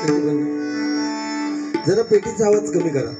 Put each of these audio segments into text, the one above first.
पेटी बंद. जरा पेटीचा आवाज कमी करा.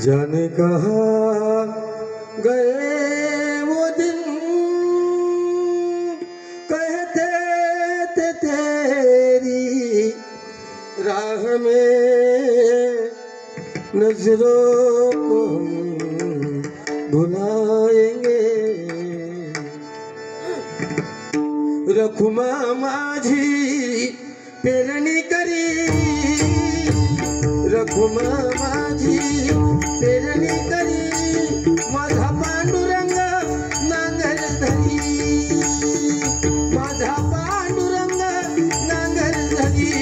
जाने कहाँ गए वो दिन कहते थे तेरी राह में नजरों को भुलाएंगे. रखुमा माझी पेरणी करी, रखुमा माझी पेरणी करी, माझा पांडुरंग नांगर धरी, माझा पांडुरंग नांगर धरी.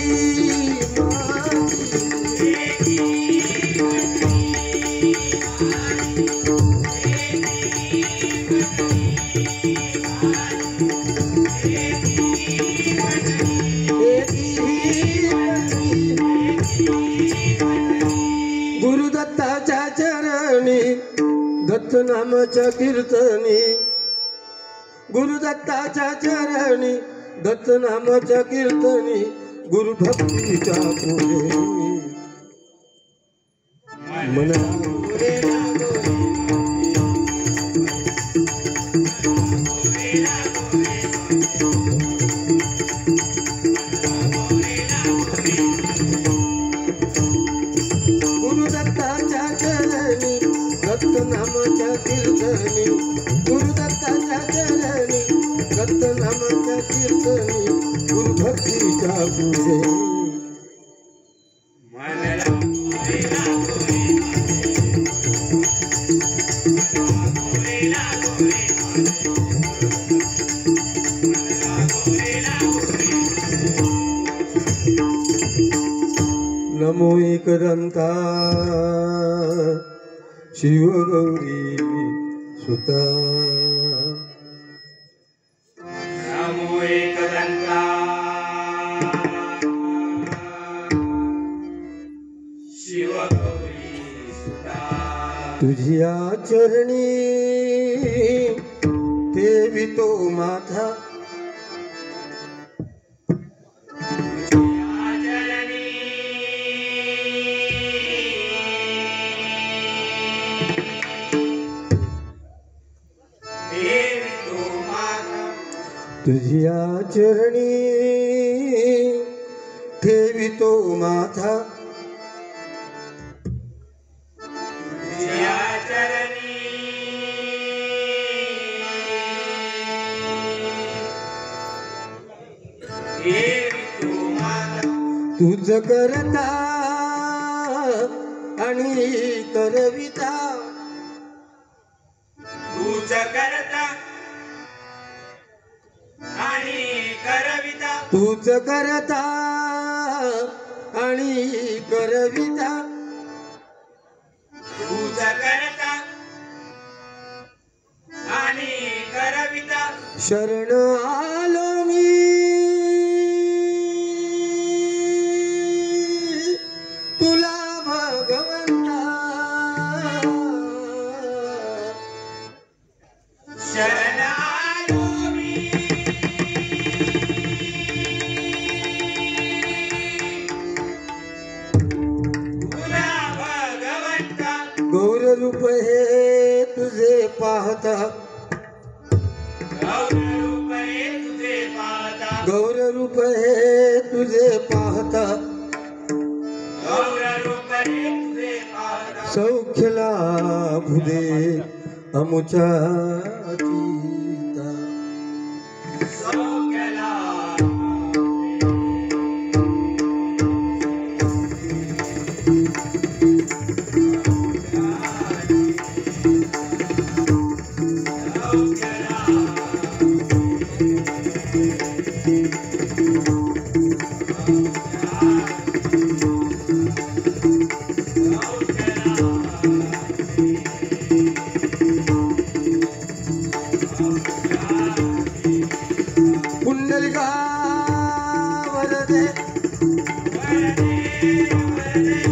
गुरुदत्ताच्या चरणी दत्त नामाच्या कीर्तनी, गुरुदत्ताच्या चरणी दत्त नामाच्या कीर्तनी, गुरुभक्तीच्या पुढे मन गुरुदत्ताच्या चरणी दत्त नामाच्या कीर्तनी, गुरुदत्ताच्या चरणी दत्त नामाच्या कीर्तनी, गुरुभक्तीच्या पुढे नमो एकदंता शिवगौरी सुता, नमो एकदंता शिवगौरी सुता. तुझ्या चरणी ठेवितो माथा, तुझ्या चरणी ठेवितो माथा, तुझ्या चरणी ठेवितो माथा. तुझ करता आणि करविता, तुझ करता आणि करविता, तुझ करता आणि करविता, तुझ करता आणि करविता. शरण आलो मी तुला भगवंता, शरण आलो मी पाहता गौर रूप रे तुझे पाहता सौख्य लाभू दे अमुच्या चित्ता. सौख्य लाभ सौख्य लाभ पुंडलिका वरदे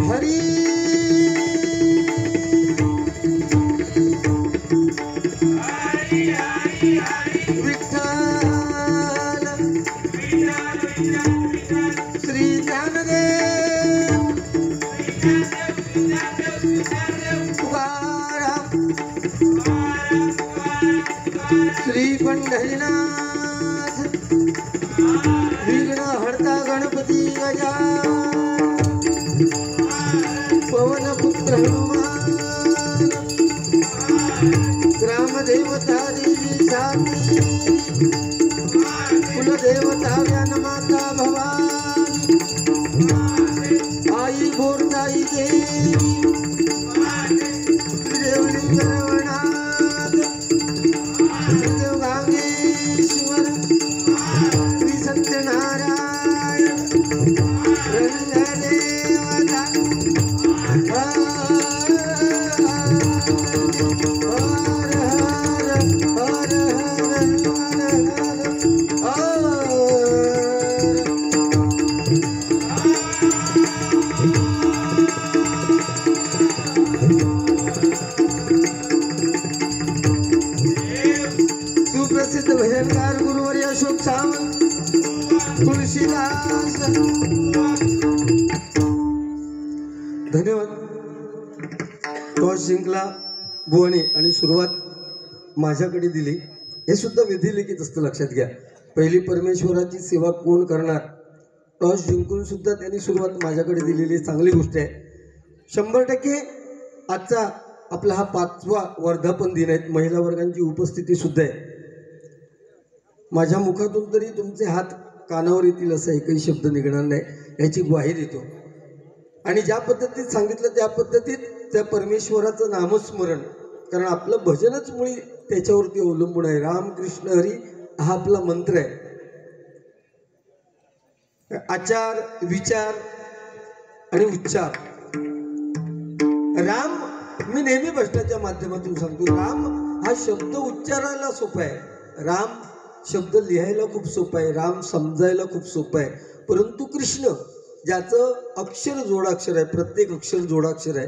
हरी विठ्ठल श्री ज्ञानदेव तुकाराम श्री पंढरीनाथ विघ्न हरता गणपती गजानन पवनपुत्र हनुमान ग्रामदेवता देवी सामी कुलदेवता व्यानमाता भवानी आई बोरताई देवी देवलिंग रवनाथ देव गांगेश्वर श्री सत्यनारायण रंगदेवता हर हर हर हर सुप्रसिद्ध भजनकार गुरुवर्य अशोक सावंत तुळशीदास धन्यवाद. टॉस जिंकला बुवाने आणि सुरुवात माझ्याकडे दिली. हे सुद्धा विधिलिखित असतं, लक्षात घ्या. पहिली परमेश्वराची सेवा कोण करणार? टॉस जिंकून सुद्धा त्यांनी सुरुवात माझ्याकडे दिलेली चांगली गोष्ट आहे. 100% आजचा आपला हा 5वा वर्धापन दिन आहे. महिला वर्गांची उपस्थिती सुद्धा आहे. माझ्या मुखातून तरी तुमचे हात कानावर येतील असा एकही शब्द निघणार नाही याची ग्वाही देतो. आणि ज्या पद्धतीत सांगितलं त्या पद्धतीत त्या परमेश्वराचं नामस्मरण, कारण आपलं भजनच मुळी त्याच्यावरती अवलंबून आहे. राम कृष्ण हरी हा आपला मंत्र आहे. आचार विचार आणि उच्चार. राम, मी नेहमी भजनाच्या माध्यमातून सांगतो, राम हा शब्द उच्चारायला सोपा आहे, राम शब्द लिहायला खूप सोपा आहे, राम समजायला खूप सोपं आहे. परंतु कृष्ण ज्याचं अक्षर जोडाक्षर आहे, प्रत्येक अक्षर जोडाक्षर आहे,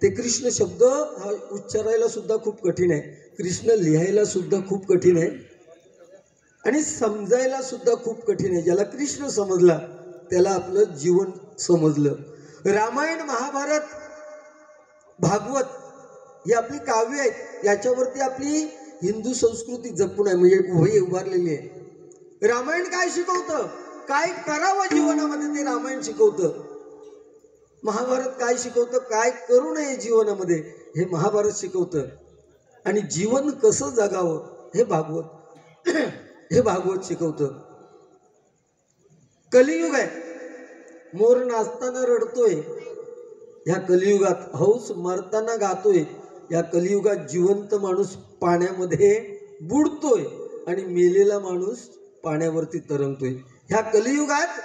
ते कृष्ण शब्द हा उच्चारायला सुद्धा खूप कठीण आहे, कृष्ण लिहायला सुद्धा खूप कठीण आहे आणि समजायला सुद्धा खूप कठीण आहे. ज्याला कृष्ण समजला त्याला आपलं जीवन समजलं. रामायण, महाभारत, भागवत ही आपली काव्य आहेत, याच्यावरती आपली हिंदू संस्कृती जपून आहे, म्हणजे उभी उभारलेली आहे. रामायण काय शिकवतं? काय करावं जीवनामध्ये ते रामायण शिकवतं. महाभारत काय शिकवतं? काय करू नये जीवनामध्ये हे महाभारत शिकवतं. आणि जीवन कसं जगावं हे भागवत शिकवतं. कलियुग आहे, मोर नाचताना रडतोय ह्या कलियुगात, हौस मरताना गातोय या कलियुगात, जिवंत माणूस पाण्यामध्ये बुडतोय आणि मेलेला माणूस पाण्यावरती तरंगतोय. ह्या कलियुगात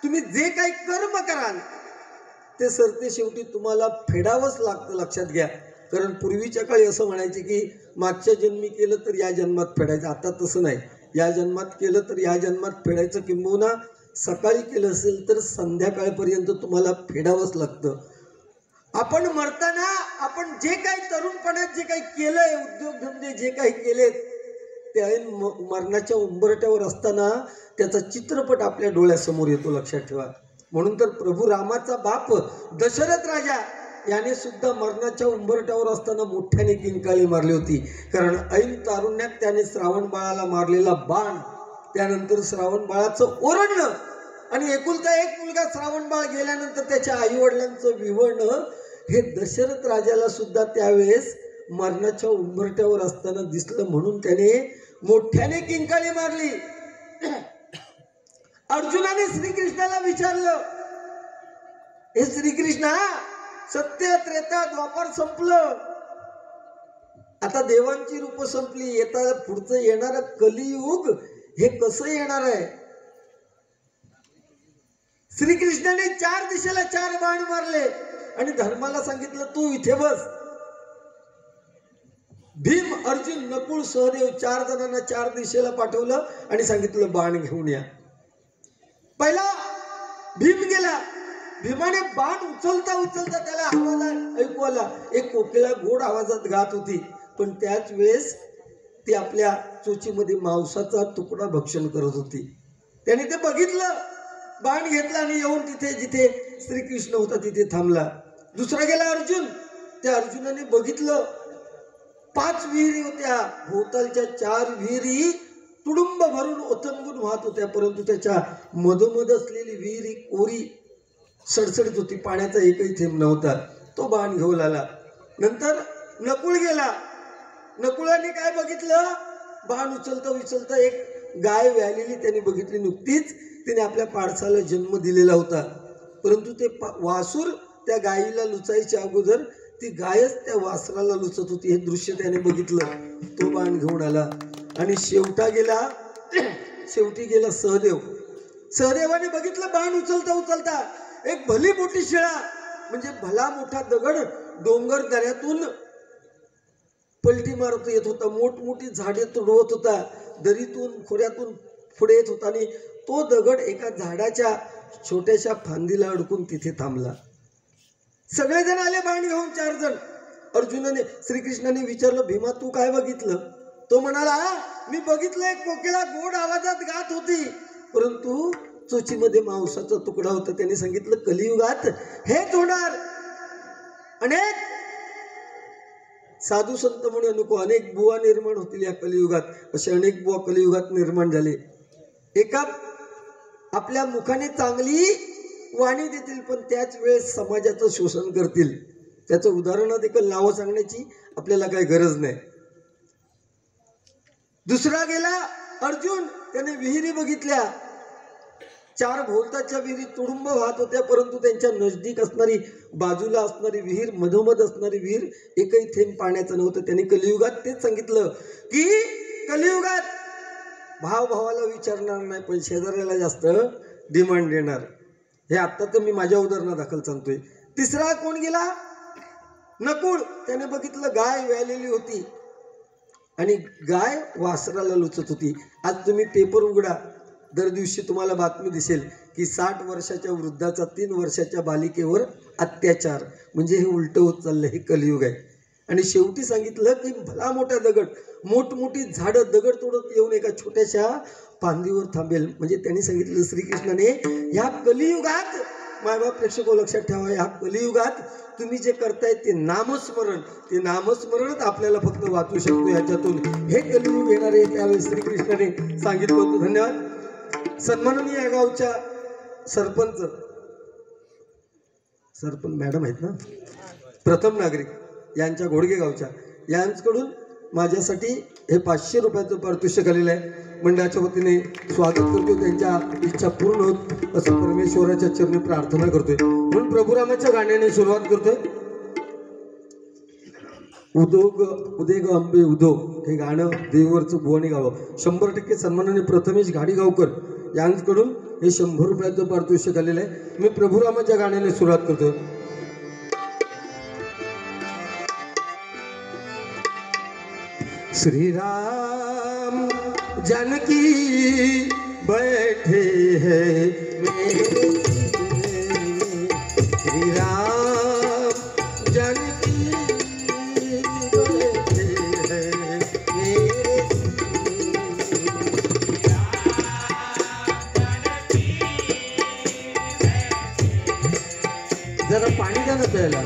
तुम्ही जे काही कर्म कराल ते सरते शेवटी तुम्हाला फेडावंच लागतं, लक्षात घ्या. कारण पूर्वीच्या काळी असं म्हणायचे की मागच्या जन्मी केलं तर या जन्मात फेडायचं. आता तसं नाही, या जन्मात केलं तर या जन्मात फेडायचं, किंबहुना सकाळी केलं असेल तर संध्याकाळपर्यंत तुम्हाला फेडावंच लागतं. आपण मरताना आपण जे काही तरुणपणात जे काही केलंय, उद्योगधंदे जे काही केलेत, ते ऐन मरणाच्या उंबरट्यावर असताना त्याचा चित्रपट आपल्या डोळ्यासमोर येतो, लक्षात ठेवा. म्हणून तर प्रभू रामाचा बाप दशरथ राजा याने सुद्धा मरणाच्या उंबरट्यावर असताना मोठ्याने किंकाळी मारली होती. कारण ऐन तारुण्यात त्याने श्रावण बाळाला मारलेला बाण, त्यानंतर श्रावण बाळाचं ओरडणं आणि एकुलता एक मुलगा श्रावणबाळ गेल्यानंतर त्याच्या आई वडिलांचं विवळणं हे दशरथ राजाला सुद्धा त्यावेळेस मरणाच्या उंबरठ्यावर असताना दिसलं, म्हणून त्याने मोठ्याने किंकाळी मारली. अर्जुनाने श्रीकृष्णाला विचारलं, हे श्रीकृष्णा, सत्य त्रेता द्वापर संपलं, आता देवांची रूप संपली, येता पुढचं येणार कलियुग हे कसं येणार आहे? श्रीकृष्णाने 4 दिशेला 4 बाण मारले आणि धर्माला सांगितलं तू इथे बस. भीम, अर्जुन, नकुळ, सहदेव 4 जणांना 4 दिशेला पाठवलं आणि सांगितलं बाण घेऊन या. पहिला भीम गेला. भीमाने बाण उचलता उचलता त्याला आवाज ऐकू आला. एक कोकिळा गोड आवाजात गात होती, पण त्याच वेळेस ती आपल्या चोचीमध्ये मांसाचा तुकडा भक्षण करत होती. त्याने ते बघितलं, बाण घेतला आणि येऊन तिथे जिथे श्रीकृष्ण होता तिथे थांबला. दुसरा गेला अर्जुन. त्या अर्जुनाने बघितलं 5 विहिरी होत्या, भोवतालच्या 4 विहिरी तुडुंब भरून ओथंबून वाहत होत्या, परंतु त्याच्या मधोमध असलेली विहिरी कोरी सडसडीत होती, पाण्याचा एकही थेंब नव्हता. तो बाण घेऊन आला. नंतर नकुळ गेला. नकुळाने काय बघितलं, बाण उचलता उचलता एक गाय व्यालेली त्याने बघितली. नुकतीच तिने आपल्या पाडसाला जन्म दिलेला होता, परंतु ते वासूर त्या गायीला लुचायच्या अगोदर ती गायच त्या वासराला लुचत होती. हे दृश्य त्याने बघितलं. तो बाण घेऊन आला आणि शेवटी गेला सहदेव. सहदेवाने बघितलं बाण उचलता उचलता एक भली मोठी शिळा, म्हणजे भला मोठा दगड डोंगर दऱ्यातून पलटी मारत येत होता, मोठमोठी झाडे तुडवत होता, दरीतून खोऱ्यातून पुढे येत होता आणि तो दगड एका झाडाच्या छोट्याशा फांदीला अडकून तिथे थांबला. सगळेजण आले बाण घेऊन, 4 जण. अर्जुनाने श्रीकृष्णाने विचारलं, भीमा तू काय बघितलं? तो म्हणाला, मी बघितलं एक कोकिळा गोड आवाजात गात होती, परंतु चोचीमध्ये मांसाचा तुकडा होता. त्याने सांगितलं कलियुगात हेच होणार. अनेक साधू संत म्हणू नको, अनेक बुवा निर्माण होतील या कलियुगात. असे अनेक बुवा कलियुगात निर्माण झाले. एका आपल्या मुखाने चांगली वाणी देतील, पण त्याच वेळेस समाजाचं शोषण करतील. त्याचं उदाहरण देखील नावं सांगण्याची आपल्याला काही गरज नाही. दुसरा गेला अर्जुन. त्याने विहिरी बघितल्या. 4 भोवताच्या विहिरी तुडुंब वाहत होत्या, परंतु त्यांच्या नजदीक असणारी, बाजूला असणारी विहीर, मधोमध असणारी विहीर एकही थेंब पाण्याचं नव्हतं. त्यांनी कलियुगात तेच सांगितलं की कलियुगात भाव भावाला विचारणार नाही, पण शेजाऱ्याला जास्त डिमांड देणार. हे आत्ता तर मी माझ्या उदाहरणादाखल सांगतोय. तिसरा कोण गेला? नकुळ. त्याने बघितलं गाय व्यालेली होती आणि गाय वासराला लुचत होती. आज तुम्ही पेपर उघडा, दर दिवशी तुम्हाला बातमी दिसेल की 60 वर्षाच्या वृद्धाचा 3 वर्षाच्या बालिकेवर अत्याचार. म्हणजे हे उलट होत चाललं. हे कलियुग आहे. आणि शेवटी सांगितलं की भला मोठा दगड, मोठमोठी झाडं दगड तोडत येऊन एका छोट्याशा फांदीवर थांबेल. म्हणजे त्यांनी सांगितलं श्रीकृष्णाने, ह्या कलियुगात, मायबाप प्रेक्षक लक्षात ठेवा, ह्या कलियुगात तुम्ही जे करताय ते नामस्मरण, ते नामस्मरणच आपल्याला फक्त वाचू शकतो याच्यातून. हे कलियुग येणार आहे, त्यावेळेस श्रीकृष्णाने सांगितलं होतं. धन्यवाद. सन्माननीय या गावच्या सरपंच मॅडम आहेत ना, प्रथम नागरिक यांच्या घोडगे गावच्या, यांच्याकडून माझ्यासाठी हे 500 रुपयाचं पारितोषिक आलेलं आहे. मंडळाच्या वतीने स्वागत करतो. त्यांच्या इच्छा पूर्ण होत असं परमेश्वराच्या चरणी प्रार्थना करतोय. म्हणून प्रभुरामाच्या गाण्याने सुरुवात करतोय. उदे ग अंबे उदो, हे गाणं देवीवरचं भुवणी गावं. 100% सन्मानाने प्रथमेश घाडीगावकर यांच्याकडून हे 100 रुपयाचं पारितोषिक आलेलं आहे. मी प्रभुरामाच्या गाण्याने सुरुवात करतोय. श्री राम जानकी बैठे हैं मेरे सीने, श्री राम जानकी बैठे हैं मेरे सीने. जरा पाणी द्या ना प्यायला.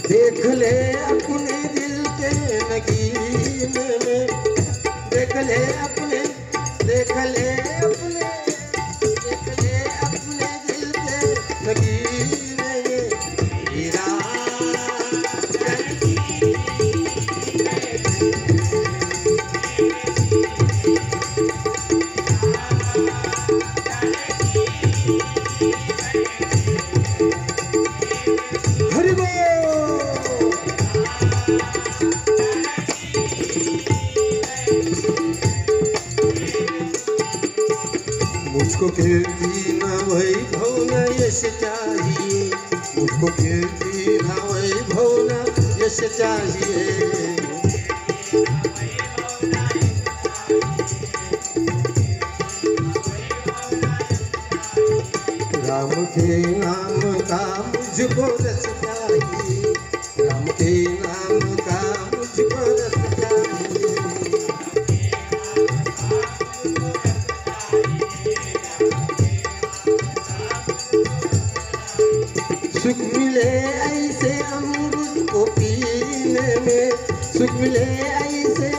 देख ले मुझको कीर्ति न वैभव न यश चाहिए, मुझको कीर्ति न वैभव न यश चाहिए। राम के नाम का मुझको रस चाहिए, राम के नाम का मुझको रस चाहिए। सुख मिले ऐसे अमृत को पीने में, सुख मिले ऐसे,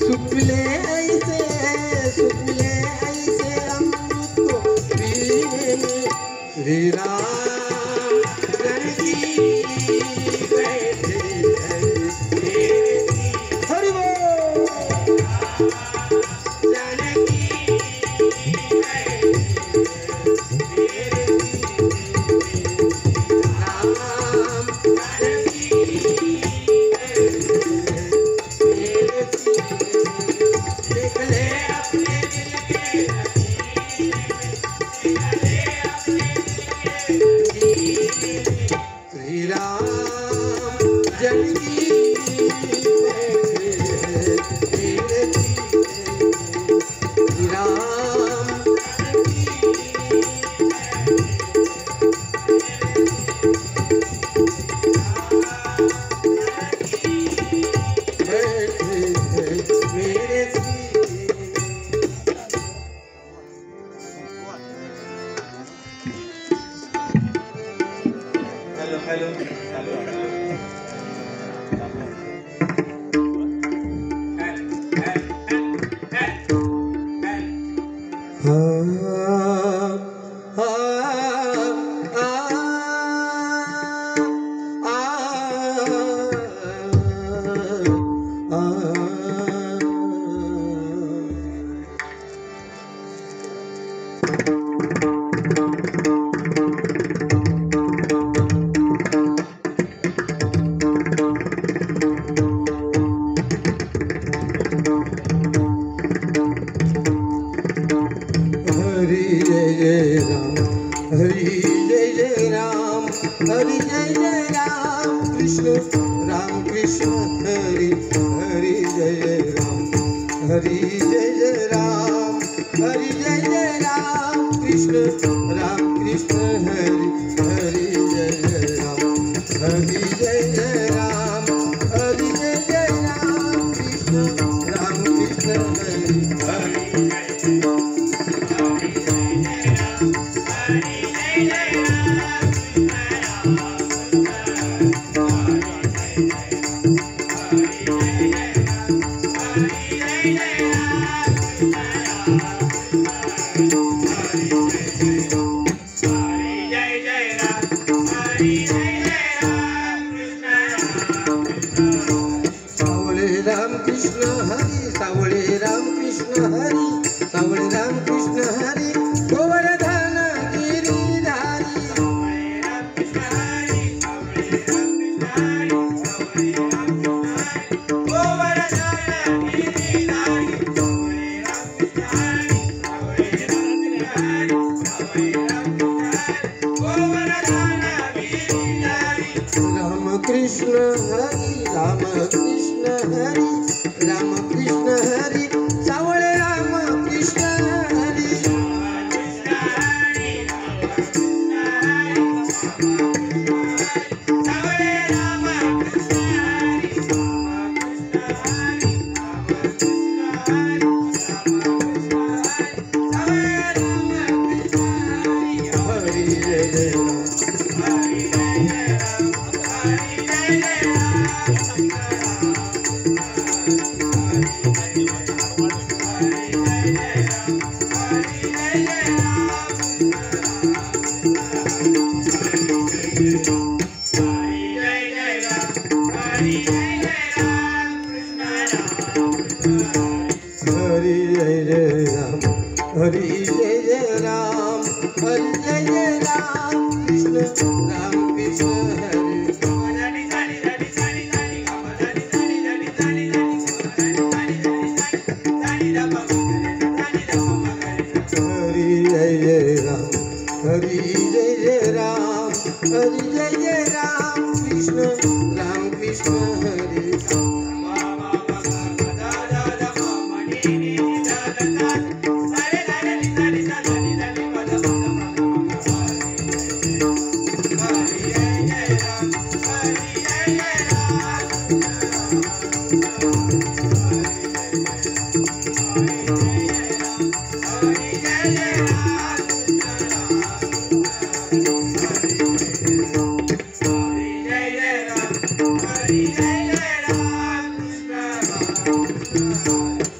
सुख मिले ऐसे, सुख मिले ऐसे अमृत को पीने में। श्री राम जानकी बैठे हैं मेरे जी। हरि बोल। जानकी बैठे मेरे जी। राम जानकी मेरे जी। देख ले अपने दिल के श्री राम जानकी बैठे हैं मेरे जी। श्री राम बैठे हैं मेरे जी। हेलो हेलो हरि जय जय राम, हरि जय जय राम, हरि जय जय राम कृष्ण, राम कृष्ण हरि, हरि जय जय राम, हरि जय जय राम, हरि जय जय राम कृष्ण, राम कृष्ण हरि, हरि जय जय राम, हरि जय जय राम, हरि जय जय राम कृष्ण, राम कृष्ण हरि, हरि सावळे राम कृष्ण हरी, सावळे राम कृष्ण हरी, सावळे राम कृष्ण हरी, गोवर्धन गिरीधारी। राम कृष्ण हरी, राम कृष्ण हरी, राम कृष्ण हरी, सावळे राम कृष्ण हरी। हरि जय जय राम, हरि जय जय राम, हरि जय जय राम, हरि जय जय राम कृष्ण, राम कृष्ण हरि। हरि जय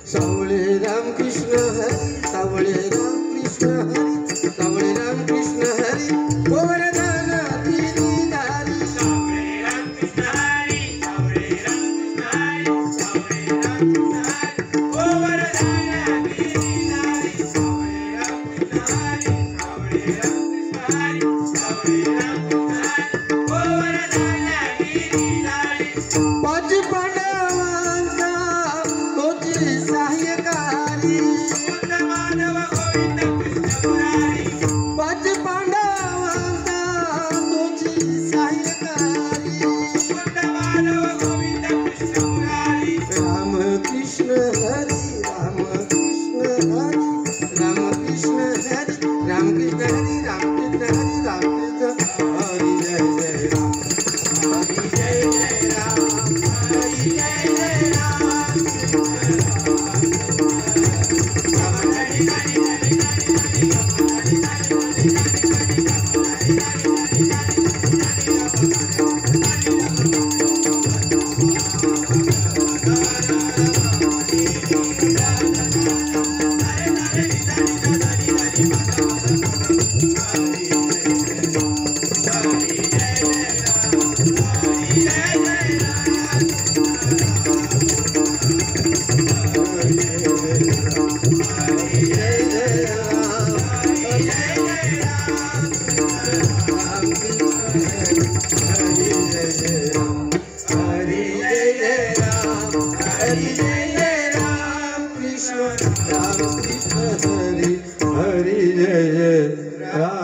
सावळे राम कृष्ण हरी सावळे राम कृष्ण हरी सावळे राम कृष्ण हरी गोवर्धन गिरीधारी सावळे राम कृष्ण हरी सावळे राम कृष्ण हरी सावळे राम कृष्ण हरी गोवर्धन गिरीधारी सावळे राम कृष्ण हरी सावळे राम कृष्ण हरी सावळे राम कृष्ण हरी गोवर्धन गिरीधारी पाच पांडवांचा तोची सहाय्यकारी गोविंद माधव गोविंद कृष्ण मुरारी पाच पांडवांचा तोची सहाय्यकारी गोविंद माधव गोविंद कृष्ण मुरारी राम कृष्ण हरी राम कृष्ण हरी राम कृष्ण हरी राम कृष्ण हरी राम कृष्ण हरी राम कृष्ण हरी जय जय राम हरी जय जय राम हरी जय जय राम हरी जय जय राम